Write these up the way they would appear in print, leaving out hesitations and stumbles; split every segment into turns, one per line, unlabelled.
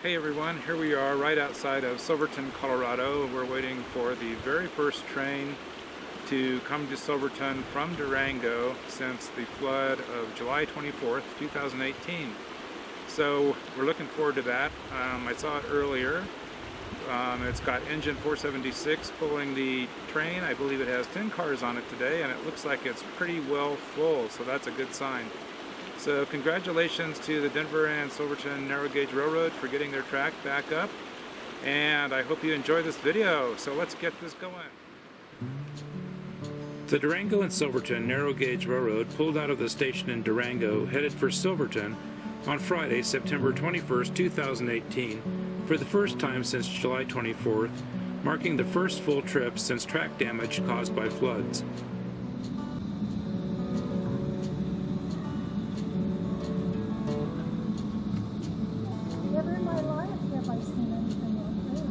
Hey everyone, here we are right outside of Silverton, Colorado. We're waiting for the very first train to come to Silverton from Durango since the flood of July 24th, 2018. So we're looking forward to that. I saw it earlier. It's got engine 476 pulling the train. I believe it has 10 cars on it today, and it looks like it's pretty well full, so that's a good sign. So congratulations to the Denver and Silverton Narrow Gauge Railroad for getting their track back up, and I hope you enjoy this video. So let's get this going. The Durango and Silverton Narrow Gauge Railroad pulled out of the station in Durango, headed for Silverton on Friday, September 21st, 2018, for the first time since July 24th, marking the first full trip since track damage caused by floods.
Never in my life have I seen anything like this.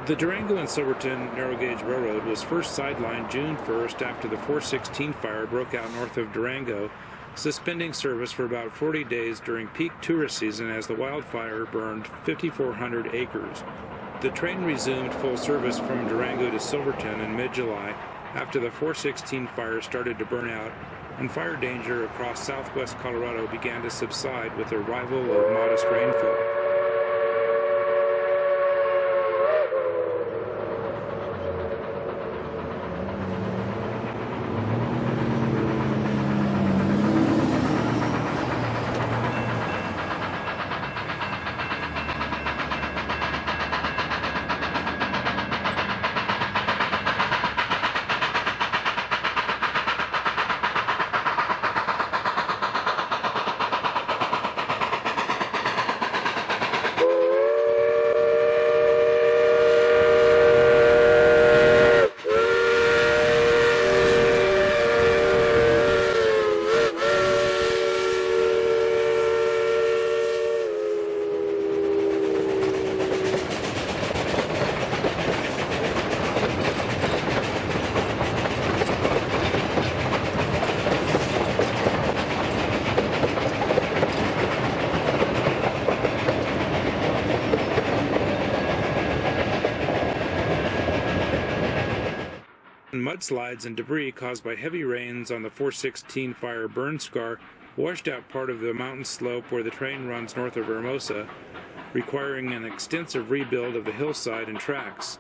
The Durango and Silverton Narrow Gauge Railroad was first sidelined June 1st after the 416 fire broke out north of Durango, suspending service for about 40 days during peak tourist season as the wildfire burned 5,400 acres. The train resumed full service from Durango to Silverton in mid-July after the 416 fire started to burn out and fire danger across southwest Colorado began to subside with the arrival of modest rainfall. mudslides and debris caused by heavy rains on the 416 fire burn scar washed out part of the mountain slope where the train runs north of Hermosa, requiring an extensive rebuild of the hillside and tracks.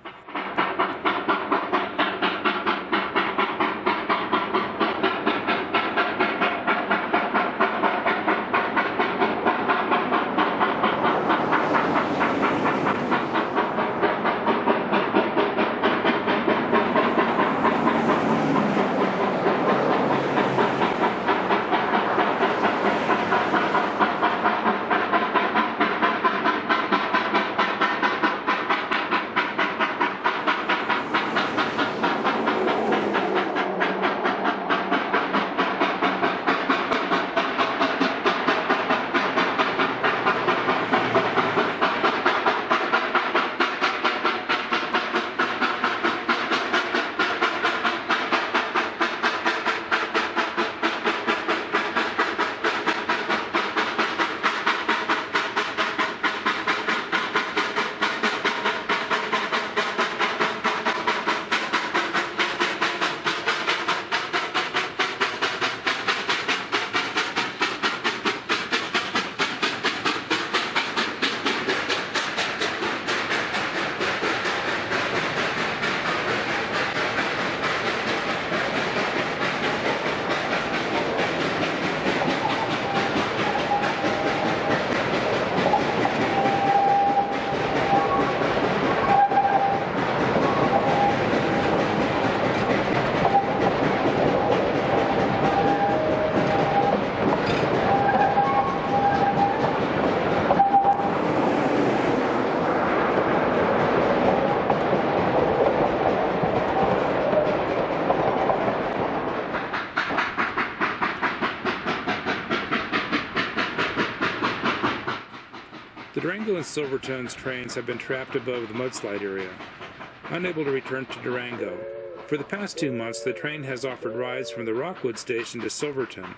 The Durango and Silverton's trains have been trapped above the mudslide area, unable to return to Durango. For the past 2 months, the train has offered rides from the Rockwood station to Silverton.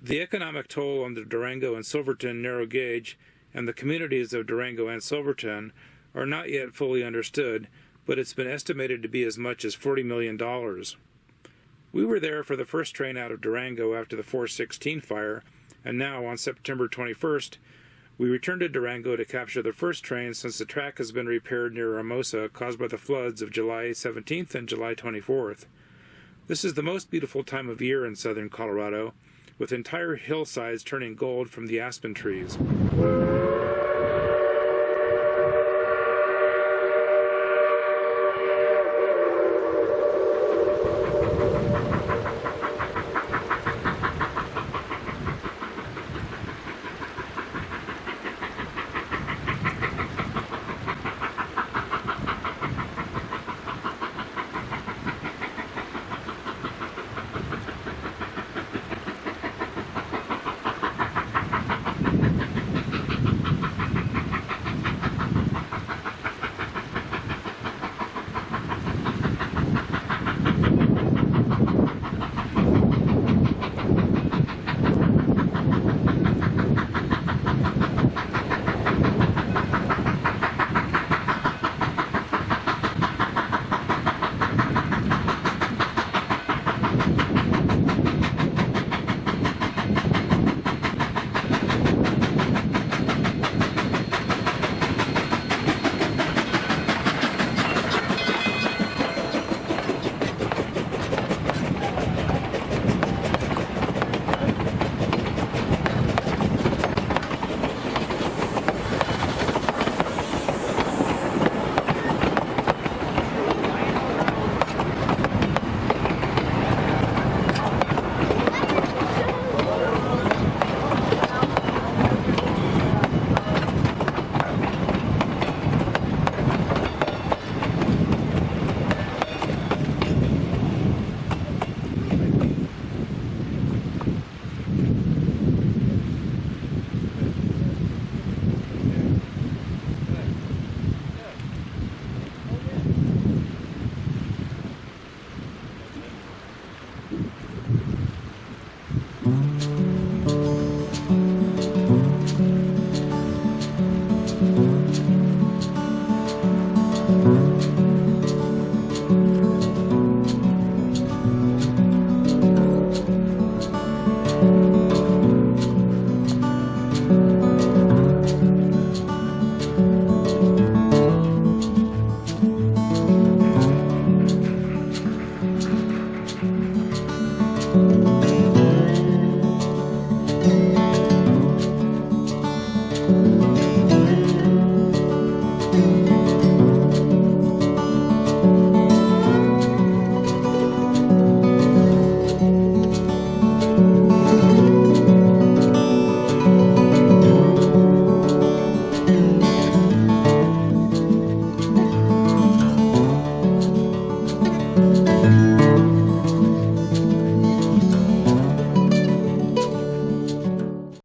The economic toll on the Durango and Silverton narrow gauge and the communities of Durango and Silverton are not yet fully understood, but it's been estimated to be as much as $40 million. We were there for the first train out of Durango after the 416 fire, and now on September 21st, we returned to Durango to capture the first train since the track has been repaired near Hermosa caused by the floods of July 17th and July 24th. This is the most beautiful time of year in southern Colorado, with entire hillsides turning gold from the aspen trees.